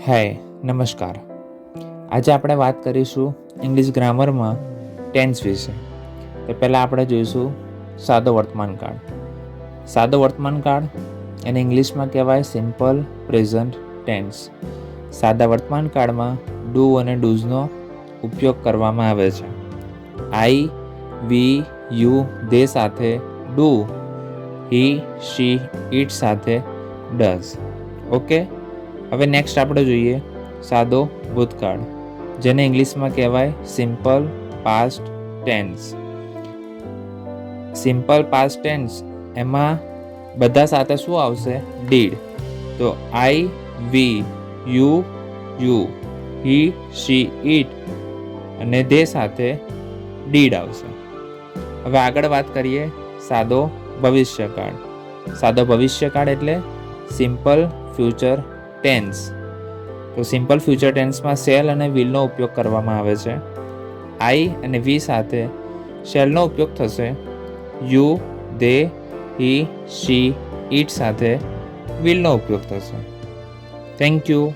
હાય, નમસ્કાર. આજે આપણે વાત કરીશું ઇંગ્લિશ ગ્રામરમાં ટેન્સ વિશે. તો પહેલાં આપણે જોઈશું સાદો વર્તમાનકાળ. સાદો વર્તમાનકાળ એને ઇંગ્લિશમાં કહેવાય સિમ્પલ પ્રેઝન્ટ ટેન્સ. સાદા વર્તમાનકાળમાં ડુ અને ડૂઝનો ઉપયોગ કરવામાં આવે છે. આઈ, વી, યુ, દે સાથે ડુ, હી, શી, ઇટ સાથે ડઝ. ઓકે, હવે નેક્સ્ટ આપણે જોઈએ સાદો ભૂતકાળ, જેને ઇંગ્લિશમાં કહેવાય simple past tense. Simple past tense એમાં બધા સાથે શું આવશે? ડીડ. તો આઈ, વી, યુ, હી, શી, ઇટ અને દે સાથે ડીડ આવશે. હવે આગળ વાત કરીએ સાદો ભવિષ્યકાળ. સાદો ભવિષ્યકાળ એટલે સિમ્પલ ફ્યુચર ટેન્સ. તો સિમ્પલ ફ્યુચર ટેન્સમાં શેલ અને વિલનો ઉપયોગ કરવામાં આવે છે. આઈ અને વી સાથે શેલનો ઉપયોગ થશે. You, they, he, she, it સાથે વિલનો ઉપયોગ થશે. Thank you.